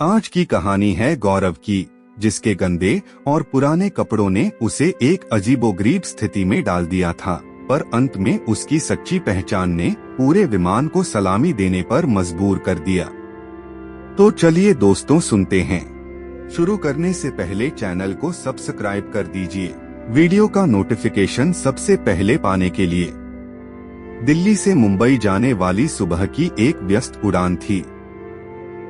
आज की कहानी है गौरव की, जिसके गंदे और पुराने कपड़ों ने उसे एक अजीबोगरीब स्थिति में डाल दिया था, पर अंत में उसकी सच्ची पहचान ने पूरे विमान को सलामी देने पर मजबूर कर दिया। तो चलिए दोस्तों सुनते हैं। शुरू करने से पहले चैनल को सब्सक्राइब कर दीजिए, वीडियो का नोटिफिकेशन सबसे पहले पाने के लिए। दिल्ली से मुंबई जाने वाली सुबह की एक व्यस्त उड़ान थी।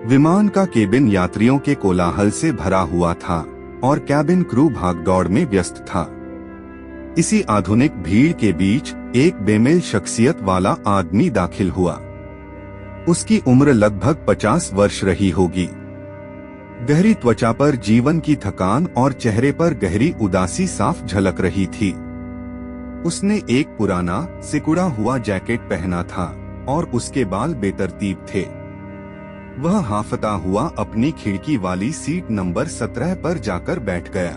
विमान का केबिन यात्रियों के कोलाहल से भरा हुआ था और कैबिन क्रू भागदौड़ में व्यस्त था। इसी आधुनिक भीड़ के बीच एक बेमेल शख्सियत वाला आदमी दाखिल हुआ। उसकी उम्र लगभग 50 वर्ष रही होगी। गहरी त्वचा पर जीवन की थकान और चेहरे पर गहरी उदासी साफ झलक रही थी। उसने एक पुराना सिकुड़ा हुआ जैकेट पहना था और उसके बाल बेतरतीब थे। वह हांफता हुआ अपनी खिड़की वाली सीट नंबर 17 पर जाकर बैठ गया।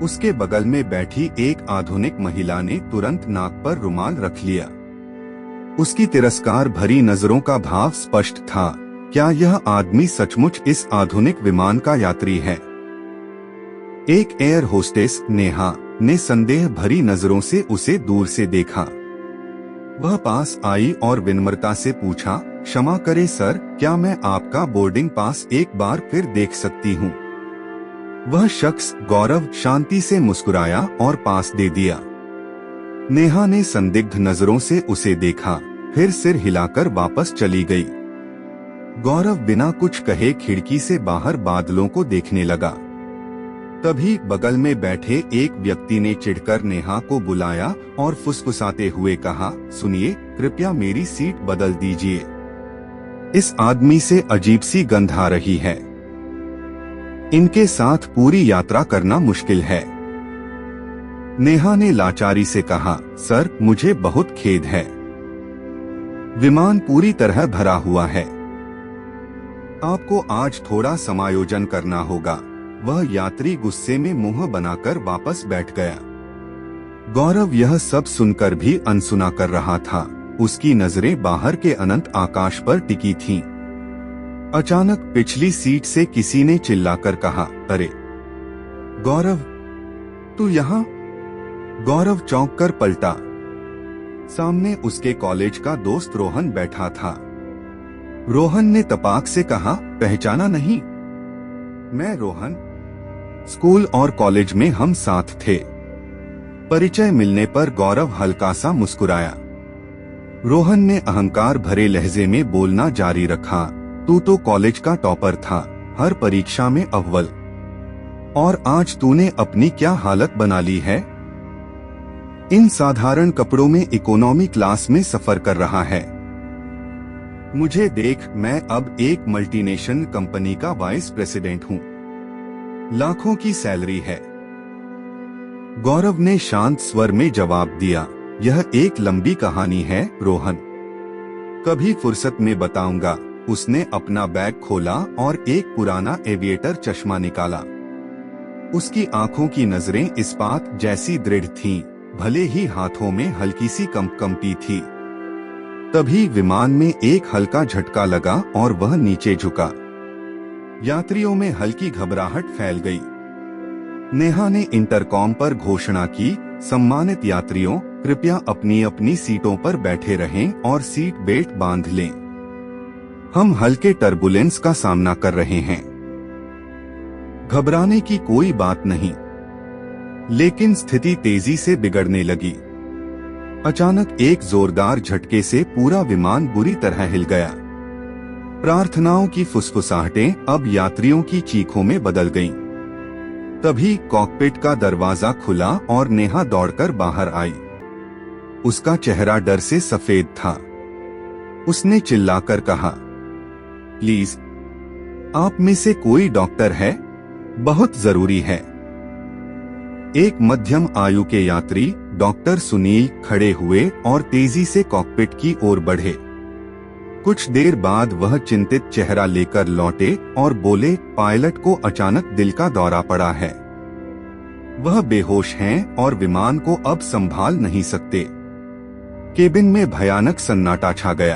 उसके बगल में बैठी एक आधुनिक महिला ने तुरंत नाक पर रुमाल रख लिया। उसकी तिरस्कार भरी नजरों का भाव स्पष्ट था। क्या यह आदमी सचमुच इस आधुनिक विमान का यात्री है? एक एयर होस्टेस नेहा ने संदेह भरी नजरों से उसे दूर से देखा। वह पास आई और विनम्रता से पूछा, क्षमा करें सर, क्या मैं आपका बोर्डिंग पास एक बार फिर देख सकती हूँ? वह शख्स गौरव शांति से मुस्कुराया और पास दे दिया। नेहा ने संदिग्ध नजरों से उसे देखा, फिर सिर हिलाकर वापस चली गई। गौरव बिना कुछ कहे खिड़की से बाहर बादलों को देखने लगा। तभी बगल में बैठे एक व्यक्ति ने चिढ़कर नेहा को बुलाया और फुसफुसाते हुए कहा, सुनिए, कृपया मेरी सीट बदल दीजिए। इस आदमी से अजीब सी गंध आ रही है। इनके साथ पूरी यात्रा करना मुश्किल है। नेहा ने लाचारी से कहा, सर, मुझे बहुत खेद है। विमान पूरी तरह भरा हुआ है। आपको आज थोड़ा समायोजन करना होगा। वह यात्री गुस्से में मुंह बनाकर वापस बैठ गया। गौरव यह सब सुनकर भी अनसुना कर रहा था। उसकी नजरें बाहर के अनंत आकाश पर टिकी थीं। अचानक पिछली सीट से किसी ने चिल्लाकर कहा, अरे गौरव, तू यहाँ? गौरव चौंक कर पलटा। सामने उसके कॉलेज का दोस्त रोहन बैठा था। रोहन ने तपाक से कहा, पहचाना नहीं? मैं रोहन, स्कूल और कॉलेज में हम साथ थे। परिचय मिलने पर गौरव हल्का सा मुस्कुराया। रोहन ने अहंकार भरे लहजे में बोलना जारी रखा, तू तो कॉलेज का टॉपर था, हर परीक्षा में अव्वल, और आज तूने अपनी क्या हालत बना ली है? इन साधारण कपड़ों में इकोनॉमी क्लास में सफर कर रहा है। मुझे देख, मैं अब एक मल्टीनेशनल कंपनी का वाइस प्रेसिडेंट हूँ। लाखों की सैलरी है। गौरव ने शांत स्वर में जवाब दिया, यह एक लंबी कहानी है रोहन, कभी फुर्सत में बताऊंगा। उसने अपना बैग खोला और एक पुराना एविएटर चश्मा निकाला। उसकी आंखों की नजरें इस्पात जैसी दृढ़ थीं, भले ही हाथों में हल्की सी कंपी थी। तभी विमान में एक हल्का झटका लगा और वह नीचे झुका। यात्रियों में हल्की घबराहट फैल गई। नेहा ने इंटरकॉम पर घोषणा की, सम्मानित यात्रियों, कृपया अपनी अपनी सीटों पर बैठे रहें और सीट बेल्ट बांध लें। हम हल्के टर्बुलेंस का सामना कर रहे हैं। घबराने की कोई बात नहीं। लेकिन स्थिति तेजी से बिगड़ने लगी। अचानक एक जोरदार झटके से पूरा विमान बुरी तरह हिल गया। प्रार्थनाओं की फुसफुसाहटें अब यात्रियों की चीखों में बदल गईं। तभी कॉकपिट का दरवाजा खुला और नेहा दौड़कर बाहर आई। उसका चेहरा डर से सफेद था। उसने चिल्लाकर कहा, प्लीज, आप में से कोई डॉक्टर है? बहुत जरूरी है। एक मध्यम आयु के यात्री डॉक्टर सुनील खड़े हुए और तेजी से कॉकपिट की ओर बढ़े। कुछ देर बाद वह चिंतित चेहरा लेकर लौटे और बोले, पायलट को अचानक दिल का दौरा पड़ा है। वह बेहोश हैं और विमान को अब संभाल नहीं सकते। केबिन में भयानक सन्नाटा छा गया।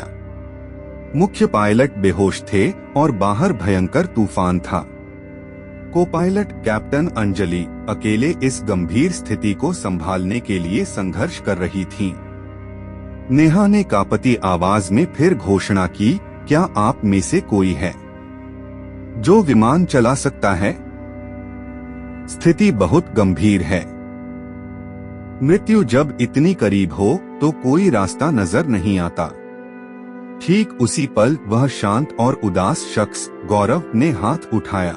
मुख्य पायलट बेहोश थे और बाहर भयंकर तूफान था। को पायलट कैप्टन अंजलि अकेले इस गंभीर स्थिति को संभालने के लिए संघर्ष कर रही थीं। नेहा ने कांपती आवाज में फिर घोषणा की, क्या आप में से कोई है जो विमान चला सकता है? स्थिति बहुत गंभीर है। मृत्यु जब इतनी करीब हो तो कोई रास्ता नजर नहीं आता। ठीक उसी पल वह शांत और उदास शख्स गौरव ने हाथ उठाया।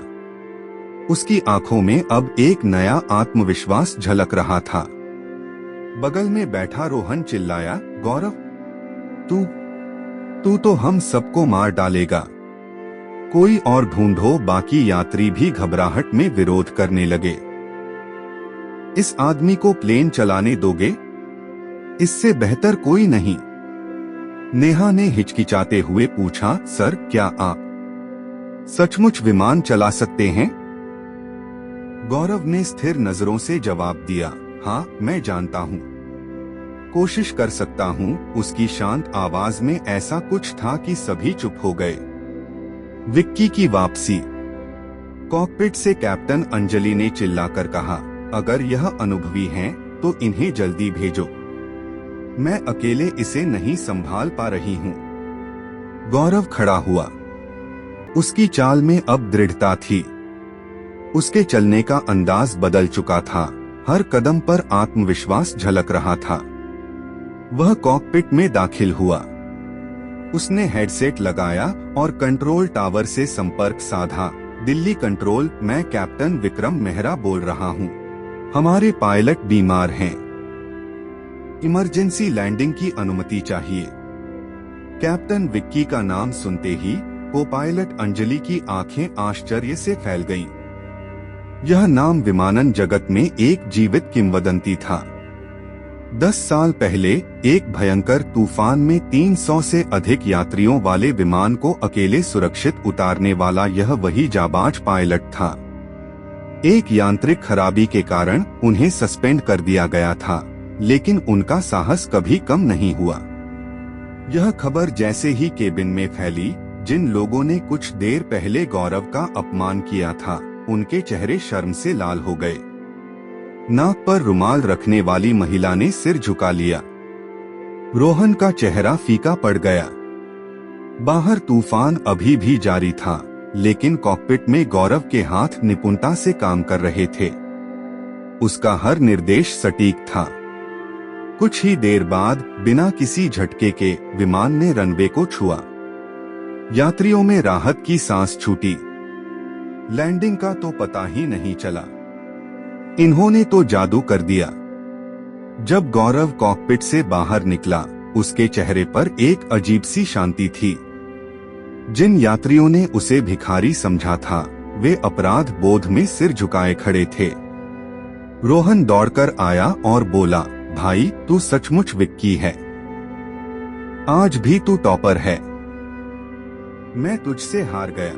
उसकी आंखों में अब एक नया आत्मविश्वास झलक रहा था। बगल में बैठा रोहन चिल्लाया, गौरव, तू तो हम सबको मार डालेगा। कोई और ढूंढो। बाकी यात्री भी घबराहट में विरोध करने लगे। इस आदमी को प्लेन चलाने दोगे? इससे बेहतर कोई नहीं। नेहा ने हिचकिचाते हुए पूछा, सर, क्या आप सचमुच विमान चला सकते हैं? गौरव ने स्थिर नजरों से जवाब दिया, हाँ, मैं जानता हूँ, कोशिश कर सकता हूँ। उसकी शांत आवाज में ऐसा कुछ था कि सभी चुप हो गए। विक्की की वापसी। कॉकपिट से कैप्टन अंजलि ने चिल्लाकर कहा, अगर यह अनुभवी हैं, तो इन्हें जल्दी भेजो। मैं अकेले इसे नहीं संभाल पा रही हूँ। गौरव खड़ा हुआ। उसकी चाल में अब दृढ़ता थी। उसके चलने का अंदाज बदल चुका था। हर कदम पर आत्मविश्वास झलक रहा था। वह कॉकपिट में दाखिल हुआ। उसने हेडसेट लगाया और कंट्रोल टावर से संपर्क साधा। दिल्ली कंट्रोल, मैं कैप्टन विक्रम मेहरा बोल रहा हूँ। हमारे पायलट बीमार हैं। इमरजेंसी लैंडिंग की अनुमति चाहिए। कैप्टन विक्की का नाम सुनते ही को पायलट अंजलि की आंखें आश्चर्य से फैल गईं। यह नाम विमानन जगत में एक जीवित किंवदंती था। 10 साल पहले एक भयंकर तूफान में 300 से अधिक यात्रियों वाले विमान को अकेले सुरक्षित उतारने वाला यह वही जाबाज पायलट था। एक यांत्रिक खराबी के कारण उन्हें सस्पेंड कर दिया गया था, लेकिन उनका साहस कभी कम नहीं हुआ। यह खबर जैसे ही केबिन में फैली, जिन लोगों ने कुछ देर पहले गौरव का अपमान किया था, उनके चेहरे शर्म से लाल हो गए। नाक पर रुमाल रखने वाली महिला ने सिर झुका लिया। रोहन का चेहरा फीका पड़ गया। बाहर तूफान अभी भी जारी था, लेकिन कॉकपिट में गौरव के हाथ निपुणता से काम कर रहे थे। उसका हर निर्देश सटीक था। कुछ ही देर बाद बिना किसी झटके के विमान ने रनवे को छुआ। यात्रियों में राहत की सांस छूटी। लैंडिंग का तो पता ही नहीं चला। इन्होंने तो जादू कर दिया। जब गौरव कॉकपिट से बाहर निकला, उसके चेहरे पर एक अजीब सी शांति थी। जिन यात्रियों ने उसे भिखारी समझा था, वे अपराध बोध में सिर झुकाए खड़े थे। रोहन दौड़कर आया और बोला, भाई, तू सचमुच विक्की है। आज भी तू टॉपर है। मैं तुझसे हार गया।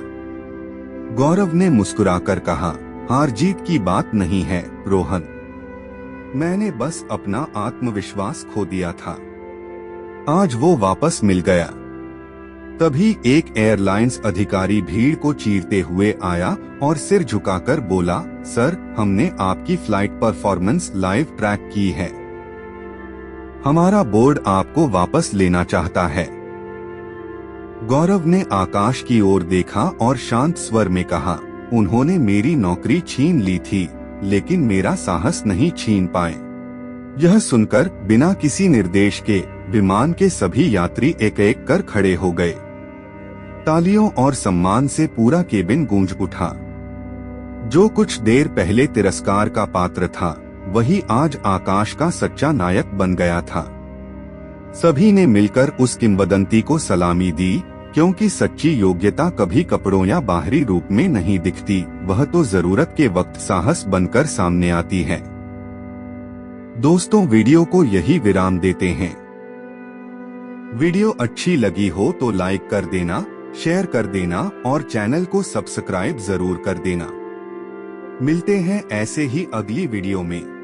गौरव ने मुस्कुराकर कहा, हार जीत की बात नहीं है रोहन। मैंने बस अपना आत्मविश्वास खो दिया था। आज वो वापस मिल गया। तभी एक एयरलाइंस अधिकारी भीड़ को चीरते हुए आया और सिर झुकाकर बोला, सर, हमने आपकी फ्लाइट परफॉर्मेंस लाइव ट्रैक की है। हमारा बोर्ड आपको वापस लेना चाहता है। गौरव ने आकाश की ओर देखा और शांत स्वर में कहा, उन्होंने मेरी नौकरी छीन ली थी, लेकिन मेरा साहस नहीं छीन पाए। यह सुनकर बिना किसी निर्देश के विमान के सभी यात्री एक एक कर खड़े हो गए। तालियों और सम्मान से पूरा केबिन गूंज उठा। जो कुछ देर पहले तिरस्कार का पात्र था, वही आज आकाश का सच्चा नायक बन गया था। सभी ने मिलकर उस किंवदंती को सलामी दी, क्योंकि सच्ची योग्यता कभी कपड़ों या बाहरी रूप में नहीं दिखती, वह तो जरूरत के वक्त साहस बनकर सामने आती है। दोस्तों, वीडियो को यही विराम देते हैं। वीडियो अच्छी लगी हो तो लाइक कर देना, शेयर कर देना और चैनल को सब्सक्राइब जरूर कर देना। मिलते हैं ऐसे ही अगली वीडियो में।